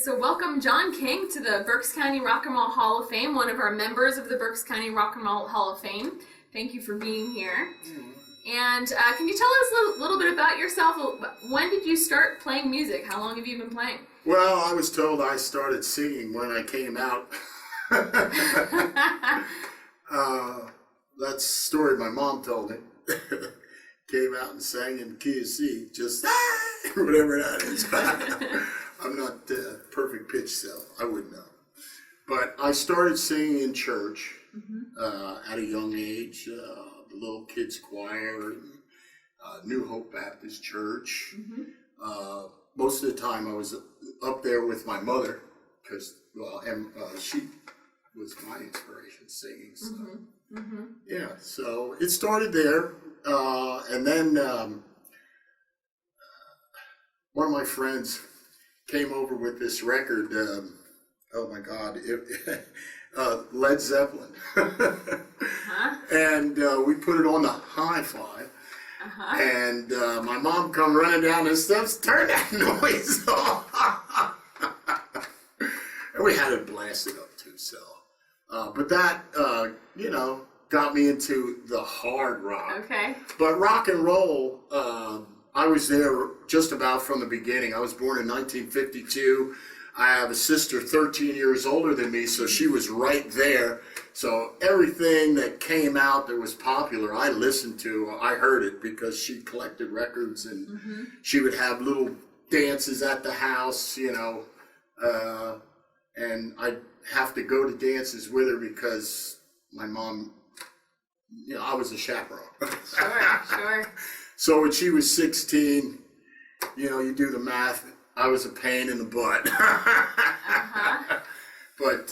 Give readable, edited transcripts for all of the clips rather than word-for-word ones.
So welcome John King to the Berks County Rock and Roll Hall of Fame, one of our members of the Berks County Rock and Roll Hall of Fame. Thank you for being here. And can you tell us a little bit about yourself? When did you start playing music? How long have you been playing? Well, I was told I started singing when I came out. That's a story my mom told me. Came out and sang in key of C, just whatever that is. I'm not perfect pitch, so I wouldn't know. But I started singing in church at a young age, the little kids choir, New Hope Baptist Church. Most of the time I was up there with my mother, because, she was my inspiration singing. So, yeah, so it started there. And then one of my friends came over with this record, oh my God, Led Zeppelin. And we put it on the hi-fi. And my mom come running down the steps, turn that noise off. And we had it blasted up too, so. But that, got me into the hard rock. Okay. But rock and roll, I was there just about from the beginning. I was born in 1952. I have a sister 13 years older than me, so she was right there. So everything that came out that was popular, I listened to. I heard it because she collected records, and she would have little dances at the house, and I'd have to go to dances with her because my mom, I was a chaperone. Sure. So when she was 16, you do the math, I was a pain in the butt. But,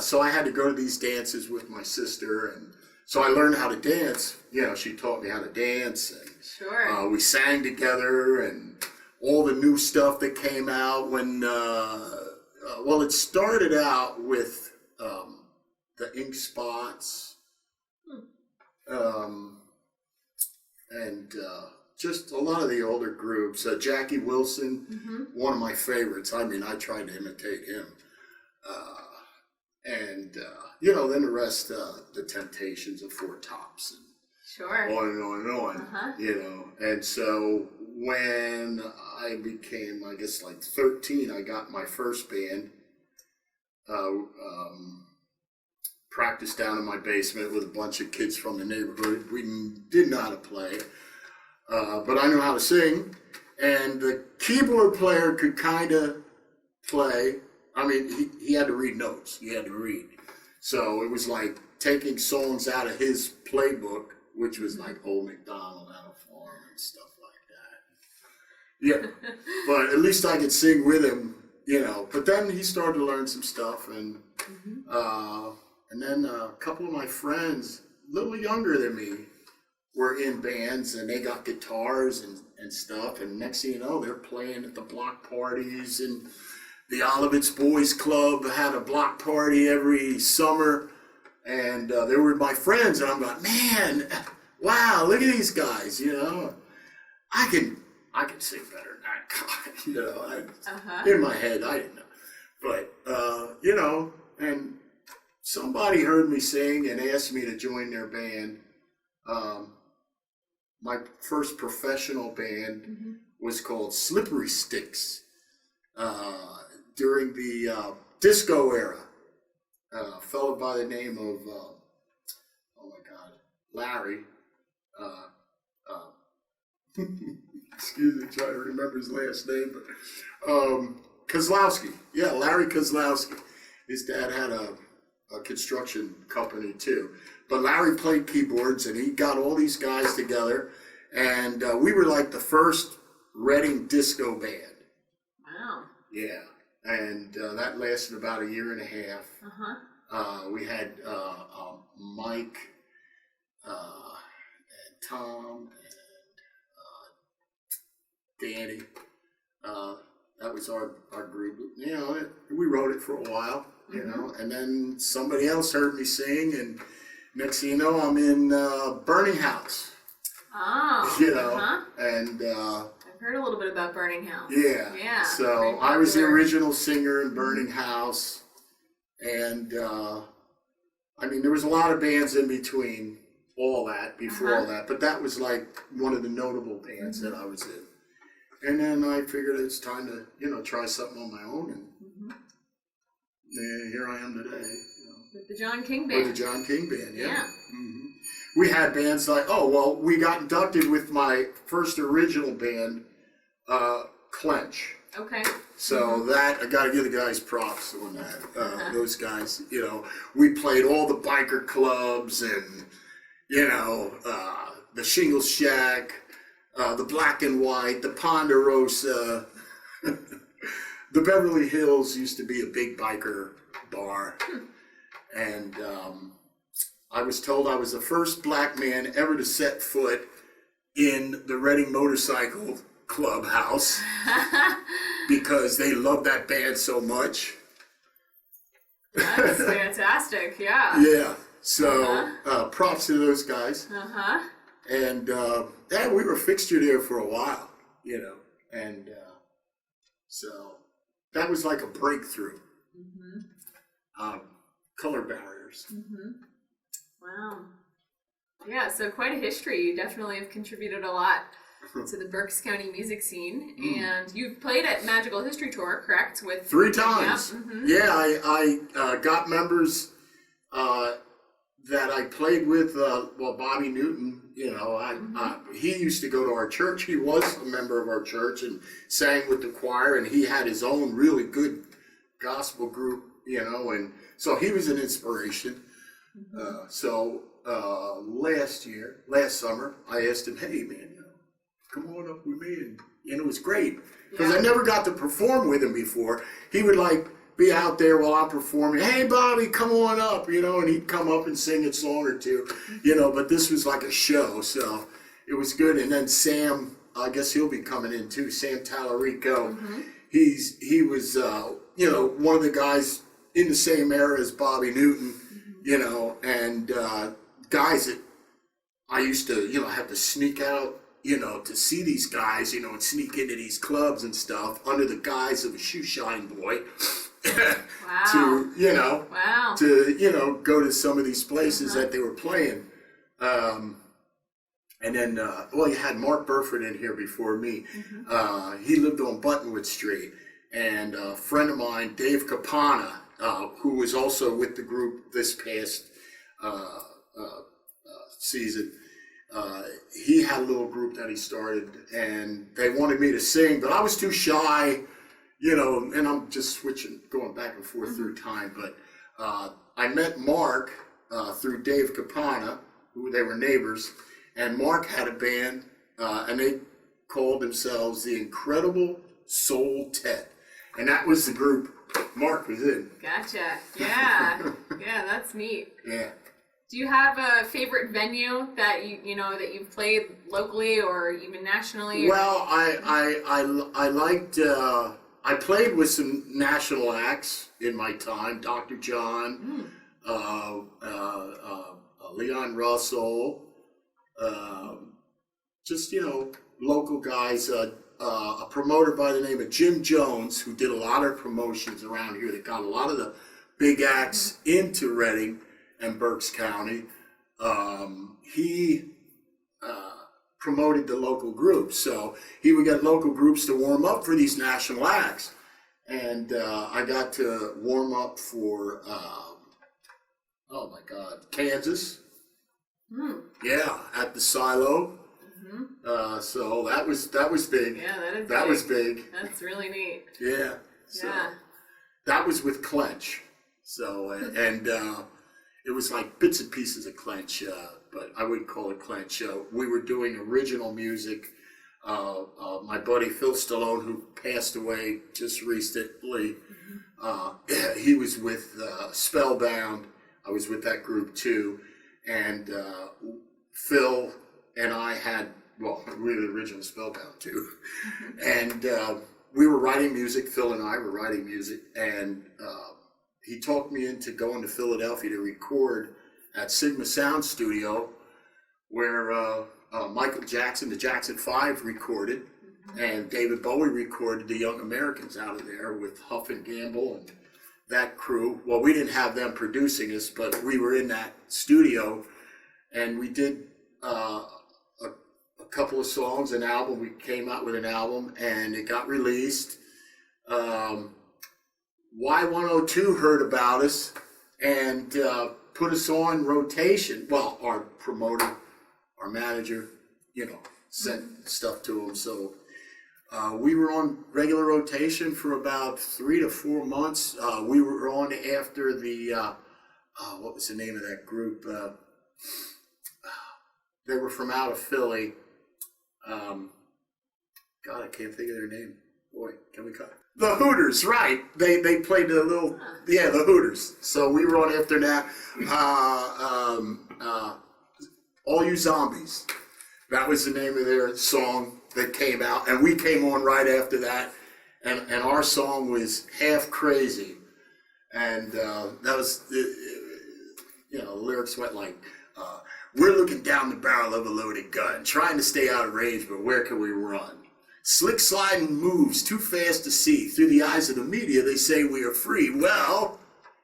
so I had to go to these dances with my sister, and so I learned how to dance. She taught me how to dance, and we sang together, and all the new stuff that came out when, it started out with the Ink Spots, and just a lot of the older groups. Jackie Wilson, one of my favorites. I mean, I tried to imitate him. Then the rest, the Temptations of Four Tops, and on and on and on, And so when I became, I guess, like 13, I got my first band. Practiced down in my basement with a bunch of kids from the neighborhood. We didn't know how to play, but I knew how to sing, and the keyboard player could kind of play. I mean, he had to read notes. He had to read. So it was like taking songs out of his playbook, which was like Old MacDonald on a Farm and stuff like that. Yeah, but at least I could sing with him, But then he started to learn some stuff, and then a couple of my friends, a little younger than me, were in bands, and they got guitars and stuff. And next thing you know, they're playing at the block parties, and the Olivets Boys Club had a block party every summer. And they were my friends, and I'm like, man, wow, look at these guys, I can sing better than that guy, in my head, I didn't know. But, and somebody heard me sing and asked me to join their band. My first professional band was called Slippery Sticks during the disco era. A fellow by the name of, Larry. Excuse me, trying to remember his last name, but Kozlowski. Yeah, Larry Kozlowski. His dad had a construction company too. But Larry played keyboards, and he got all these guys together, and we were like the first Reading disco band. Wow. Yeah, and that lasted about a year and a half. We had Mike, and Tom, and Danny. That was our group. We wrote it for a while. And then somebody else heard me sing, and next thing you know, I'm in Burning House. Oh. And heard a little bit about Burning House. Yeah. Yeah. So I was the original singer in Burning House, and I mean, there was a lot of bands in between all that, before all that, but that was like one of the notable bands that I was in. And then I figured it's time to, try something on my own, and here I am today. With the John King Band. With the John King Band, yeah. We had bands like, we got inducted with my first original band, Clench. Okay. So that, I gotta give the guys props on that. Those guys, we played all the biker clubs and, the Shingle Shack, the Black and White, the Ponderosa. The Beverly Hills used to be a big biker bar. And I was told I was the first black man ever to set foot in the Reading Motorcycle Clubhouse because they loved that band so much. That's fantastic, yeah. Yeah, so props to those guys. And we were a fixture there for a while, and so that was like a breakthrough. Color barriers. Wow. Yeah, so quite a history. You definitely have contributed a lot to the Berks County music scene. And you've played at Magical History Tour, correct? With 3 times. Yeah, I got members that I played with, Bobby Newton, he used to go to our church. He was a member of our church and sang with the choir, and he had his own really good gospel group, and so he was an inspiration. Last summer, I asked him, hey man, come on up with me, and it was great, because I never got to perform with him before. He would be out there while I'm performing, hey Bobby, come on up, and he'd come up and sing a song or two, but this was like a show, so it was good. And then Sam, I guess he'll be coming in too, Sam Tallarico. He was, one of the guys in the same era as Bobby Newton, and guys that I used to, have to sneak out, to see these guys, and sneak into these clubs and stuff under the guise of a shoe shine boy. Wow. To, go to some of these places that they were playing. And then, you had Mark Burford in here before me. He lived on Buttonwood Street. And a friend of mine, Dave Capana, who was also with the group this past season, he had a little group that he started, and they wanted me to sing, but I was too shy, and I'm just going back and forth through time, but I met Mark through Dave Capana, who they were neighbors, and Mark had a band, and they called themselves the Incredible Soul Tet, and that was the group Mark was in. Gotcha. Yeah. Yeah, that's neat. Yeah. Do you have a favorite venue that that you've played locally or even nationally? Well, I liked. I played with some national acts in my time. Dr. John, Leon Russell, just local guys. A promoter by the name of Jim Jones, who did a lot of promotions around here that got a lot of the big acts into Reading and Berks County. He promoted the local groups, so he would get local groups to warm up for these national acts. And I got to warm up for, Kansas. Yeah, at the Silo. So that was big. Yeah, that is that big. was big. That's really neat. Yeah. So that was with Clench. So and it was like bits and pieces of Clench, but I wouldn't call it Clench. We were doing original music. My buddy Phil Stallone, who passed away just recently, he was with Spellbound. I was with that group too, and Phil and I had, we were the original Spellbound too, and we were writing music. Phil and I were writing music, and he talked me into going to Philadelphia to record at Sigma Sound Studio, where Michael Jackson, the Jackson 5, recorded. And David Bowie recorded the Young Americans out of there with Huff and Gamble and that crew. Well, we didn't have them producing us, but we were in that studio, and we did a couple of songs, an album. We came out with an album, and it got released. Y102 heard about us and put us on rotation. Well, our promoter, our manager, sent stuff to them. So we were on regular rotation for about 3 to 4 months. We were on after the, what was the name of that group? They were from out of Philly. God, I can't think of their name. Boy, can we cut? The Hooters, right. They played the little, the Hooters. So we were on after that. All You Zombies. That was the name of their song that came out. And we came on right after that. And our song was Half Crazy. And that was, the lyrics went like, we're looking down the barrel of a loaded gun, trying to stay out of range, but where can we run? Slick sliding moves, too fast to see. Through the eyes of the media, they say we are free. Well,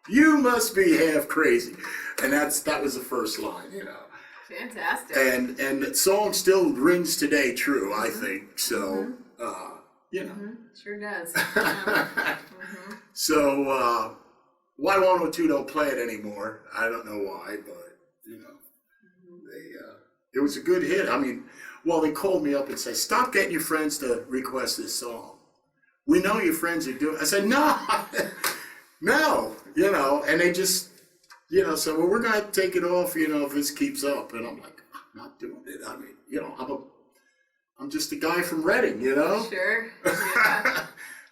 you must be half crazy. And that was the first line, Fantastic. And the song still rings today true, I think. So, Sure does. So, Y102 don't play it anymore. I don't know why, but, it was a good hit. I mean, they called me up and said, stop getting your friends to request this song. We know your friends are doing it. I said, no, and they just, said, well, we're going to take it off, if this keeps up. And I'm like, I'm not doing it. I mean, I'm just a guy from Reading, Sure. Yeah.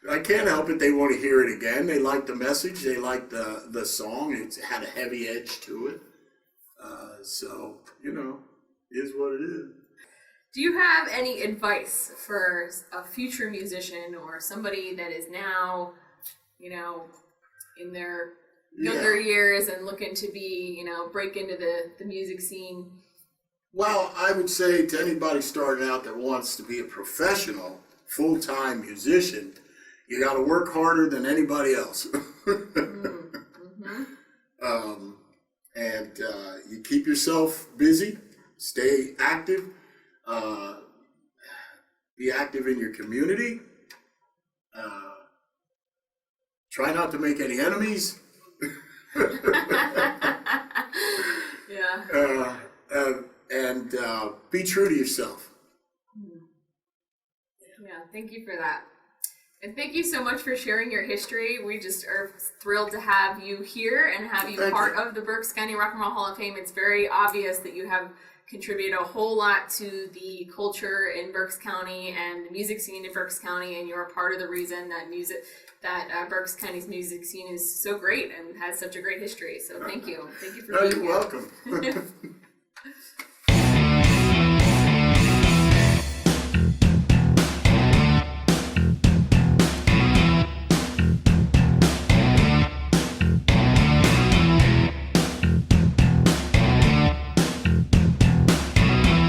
I can't help it. They want to hear it again. They like the message. They like the song. It had a heavy edge to it. So, is what it is. Do you have any advice for a future musician or somebody that is now, in their younger years and looking to be, break into the music scene? Well, I would say to anybody starting out that wants to be a professional, full-time musician, you got to work harder than anybody else. And you keep yourself busy, stay active, be active in your community, try not to make any enemies. Yeah. And be true to yourself. Yeah, thank you for that. And thank you so much for sharing your history. We just are thrilled to have you here and have you part of the Berks County Rock and Roll Hall of Fame. It's very obvious that you have contributed a whole lot to the culture in Berks County and the music scene in Berks County, and you're a part of the reason that Berks County's music scene is so great and has such a great history. So thank you. Thank you for being here. You're welcome.